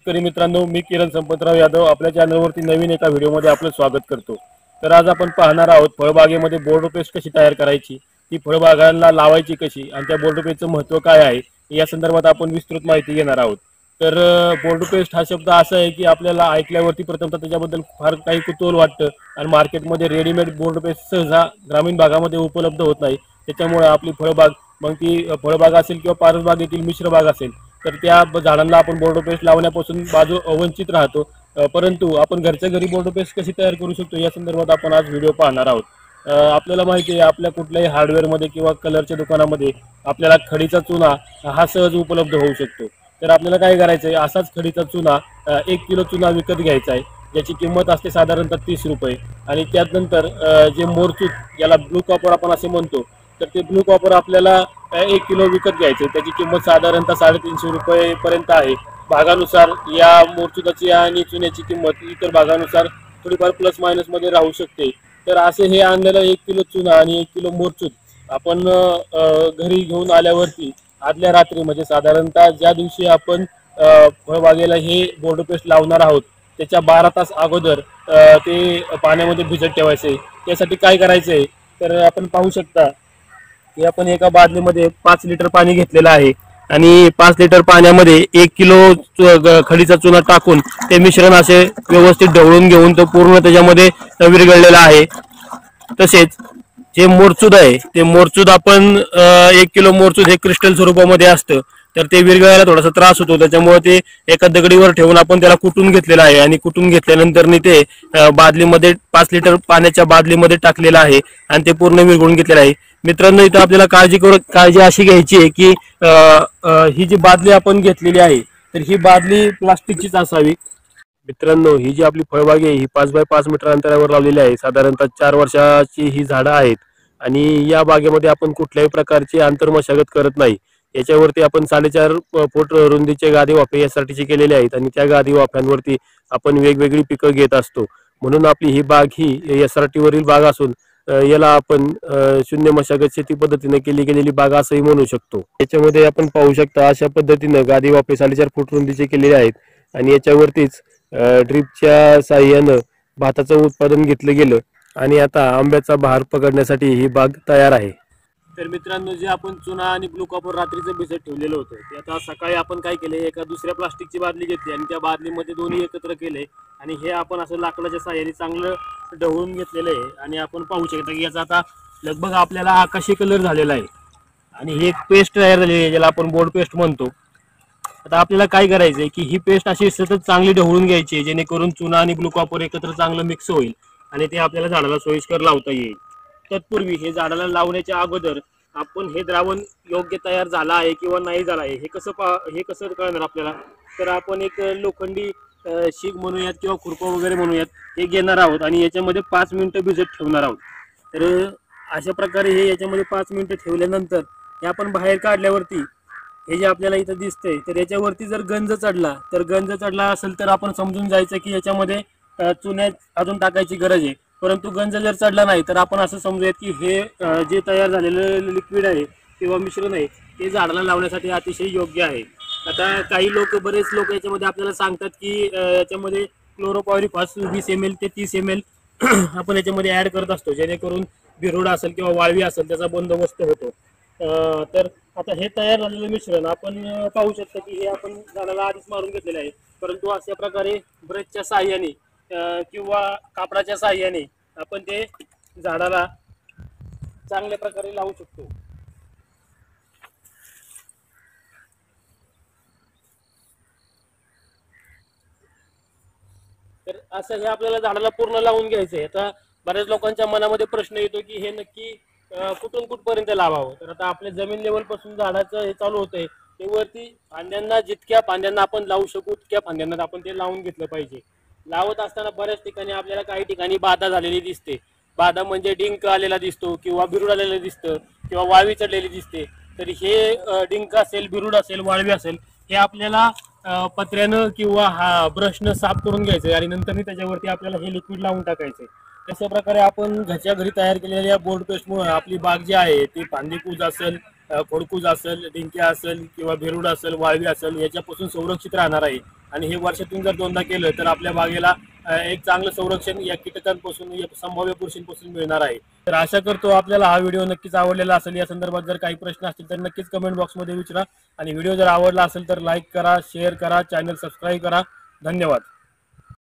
शेतकरी मित्रांनो, मी किरण संपतराव यादव आपल्या चॅनलवरती नवीन एका व्हिडिओमध्ये आपलं स्वागत करतो। तर आज आपण पाहणार आहोत फळबागेमध्ये बोर्ड पेस्ट कशी तयार करायची, ती फळबागांना लावायची कशी आणि त्या बोर्ड पेस्टचं महत्त्व काय आहे या संदर्भात आपण विस्तृत माहिती घेणार आहोत। तर बोर्ड पेस्ट हा शब्द असा आहे की आपल्याला ऐकल्यावरती प्रथमतः त्याच्याबद्दल फार काही कुतूहल वाटतं आणि मार्केटमध्ये रेडीमेड बोर्ड पेस्ट सहसा ग्रामीण भागामध्ये उपलब्ध होत नाही। त्याच्यामुळे आपली फळबाग, मग ती फळबाग असेल किंवा परसबागेतील मिश्र बाग असेल, तर त्या झाडांना आपण बोर्ड पेस्ट लावण्यापासून वंचित राहतो। परंतु आपण घरच्या घरी बोर्ड पेस्ट कशी तयार करू शकतो या संदर्भात आपण आज व्हिडिओ पाहणार आहोत। आपल्याला माहिती आहे आपल्या कुठल्याही हार्डवेअरमध्ये किंवा कलरच्या दुकानामध्ये आपल्याला खडीचा चुना हा सहज उपलब्ध होऊ शकतो। तर आपल्याला काय करायचं आहे, असाच खडीचा चुना 1 किलो चुना विकत घ्यायचा आहे, ज्याची किंमत असते साधारणतः 30 रुपये। आणि त्यानंतर जे मोरचूत, ज्याला ब्लू कॉपर आपण असे म्हणतो, तर ते ब्लू कॉपर आपल्याला 1 किलो विकत घ्यायचे, त्याची किंमत साधारणतः 350 रुपयेपर्यंत आहे। भागानुसार या मोरचुदाची आणि चुन्याची किंमत इतर भागानुसार थोडीफार प्लस मायनसमध्ये राहू शकते। तर असे हे आणलेलं 1 किलो चुना आणि 1 किलो मोरचूद आपण घरी घेऊन आल्यावरती आदल्या रात्री, म्हणजे साधारणतः ज्या दिवशी आपण फळबागेला हे बोर्ड पेस्ट लावणार आहोत त्याच्या 12 तास अगोदर ते पाण्यामध्ये भिजत ठेवायचे। त्यासाठी काय करायचं आहे, तर आपण पाहू शकता की आपण एका बादलीमध्ये 5 लिटर पाणी घेतलेलं आहे आणि 5 लिटर पाण्यामध्ये 1 किलो खडीचा चुना टाकून ते मिश्रण असे व्यवस्थित ढवळून घेऊन तो पूर्ण त्याच्यामध्ये विरघळलेला आहे। तसेच जे मोरचूद आहे, ते मोरचूद आपण 1 किलो मोरचूद हे क्रिस्टल स्वरूपामध्ये असतं, तर ते विरघळायला थोडासा त्रास होतो, त्याच्यामुळे ते एका दगडीवर ठेवून आपण त्याला कुटून घेतलेलं आहे आणि कुटून घेतल्यानंतर ते बादलीमध्ये 5 लिटर पाण्याच्या बादलीमध्ये टाकलेलं आहे आणि ते पूर्ण विरघळून घेतलेलं आहे। मित्रांनो, इथं आपल्याला काळजी अशी घ्यायची आहे की ही जी बादली आपण घेतलेली आहे, तर ही बादली प्लास्टिकचीच असावी। मित्रांनो, ही जी आपली फळबाग आहे ही 5 बाय 5 मीटर अंतरावर लावलेली आहे। साधारणतः 4 वर्षाची ही झाडं आहेत आणि या बागेमध्ये आपण कुठल्याही प्रकारची आंतरमशागत करत नाही। याच्यावरती आपण 4.5 फूट रुंदीचे गादी वाफे यासाठीचे केलेले आहेत आणि त्या गादी वाफ्यांवरती आपण वेगवेगळी पिकं घेत असतो। म्हणून आपली ही बाग ही SRT वरील बाग असून याला आपण शून्य मशागत शेती पद्धतीने गेलेली बाग असंही म्हणू शकतो। याच्यामध्ये आपण पाहू शकता अशा पद्धतीने गादी वाफे 4.5 फूट रुंदीचे केलेले आहेत आणि याच्यावरतीच ड्रिपच्या साहाय्यानं भाताचं उत्पादन घेतलं गेलं आणि आता आंब्याचा बहार पकडण्यासाठी ही बाग तयार आहे। तर मित्रांनो, जे आपण चुना आणि ब्लू कॉपर रात्रीचं भिजत ठेवलेलं होतं, ते आता सकाळी आपण काय केले, एका दुसऱ्या प्लास्टिकची बादली घेतली आणि त्या बादलीमध्ये दोन्ही एकत्र केले आणि हे आपण असं लाकडाच्या साहाय्याने चांगलं ढवळून घेतलेलं आहे। आणि आपण पाहू शकता की याचा आता लगभग आपल्याला आकाशी कलर झालेला आहे आणि ही एक पेस्ट तयार झालेली आहे, ज्याला आपण बोर्ड पेस्ट म्हणतो। आता आपल्याला काय करायचं आहे की ही पेस्ट अशी सतत चांगली ढवळून घ्यायची आहे, जेणेकरून चुना आणि ब्लू कॉपर एकत्र चांगलं मिक्स होईल आणि ते आपल्याला झाडाला सोयीस्कर लावता येईल। तत्पूर्वी हे झाडाला लावण्याच्या अगोदर आपण हे द्रावण योग्य तयार झाला आहे किंवा नाही झाला आहे हे कसं कळणार आपल्याला, तर आपण एक लोखंडी शीग म्हणूयात किंवा खुरपं वगैरे म्हणूयात, हे घेणार आहोत आणि याच्यामध्ये 5 मिनिटं भिजत ठेवणार आहोत। तर अशा प्रकारे हे याच्यामध्ये 5 मिनिटं ठेवल्यानंतर हे आपण बाहेर काढल्यावरती हे जे आपल्याला इथं दिसतंय, तर याच्यावरती जर गंज चढला असेल तर आपण समजून जायचं की याच्यामध्ये चुन्यात अजून टाकायची गरज आहे। परंतु गंज जर चढला नाही तर आपण असं समजूयात की हे जे तयार झालेलं लिक्विड आहे किंवा मिश्रण आहे ते झाडाला लावण्यासाठी अतिशय योग्य आहे। आता बरेच लोक याच्यामध्ये आपल्याला सांगतात की याच्यामध्ये क्लोरोपायरीफॉस 20 ml ते 30 ml आपण याच्यामध्ये ॲड करत असतो, जेणेकरून बिरुड असेल किंवा वाळवी असेल त्याचा बंदोबस्त होतो। तर आता हे तयार झालेलं मिश्रण आपण पाहू शकता की हे आपण झाडाला आधीच मारून घेतलेलं आहे, परंतु अशा प्रकारे ब्रशच्या साहाय्याने किंवा कापडाच्या साहाय्याने आपण ते झाडाला चांगल्या प्रकारे लावू शकतो। तर असं हे आपल्याला झाडाला पूर्ण लावून घ्यायचं आहे। आता बऱ्याच लोकांच्या मनामध्ये प्रश्न येतो की हे नक्की कुठून कुठपर्यंत लावावं, तर आता आपल्या जमीन लेवलपासून झाडाचं हे चालू होतंय, ते वरती फांद्यांना, जितक्या फांद्यांना आपण लावू शकू तितक्या फांद्यांना आपण ते लावून घेतलं पाहिजे। लावत असताना बऱ्याच ठिकाणी आपल्याला काही ठिकाणी बाधा झालेली दिसते, बाधा म्हणजे डिंक आलेला दिसतो किंवा बिरुड आलेलं दिसतं किंवा वाळवी चढलेली दिसते। तर हे डिंक असेल, बिरुड असेल, वाळवी असेल, हे आपल्याला पत्र्यानं किंवा ब्रशनं साफ करून घ्यायचं आणि नंतर त्याच्यावरती आपल्याला हे लिक्विड लावून टाकायचं। तशा प्रकारे आपण घरच्या घरी तयार केलेल्या बोर्ड पेस्टमुळे आपली बाग जी आहे ती फांदीकूज असेल, खोडकूज असेल, डिंक्या असेल किंवा बिरुड असेल, वाळवी असेल, याच्यापासून संरक्षित राहणार आहे आणि हे वर्षातून जर दोनदा केलं तर आपल्या बागेला एक चांगलं संरक्षण या कीटकांपासून, या संभाव्य बुरशींपासून मिळणार आहे। तर आशा करतो आपल्याला हा व्हिडिओ नक्कीच आवडलेला असेल। या संदर्भात जर काही प्रश्न असतील तर नक्कीच कमेंट बॉक्समध्ये विचारा आणि व्हिडिओ जर आवडला असेल तर लाईक करा, शेअर करा, चॅनल सबस्क्राईब करा। धन्यवाद।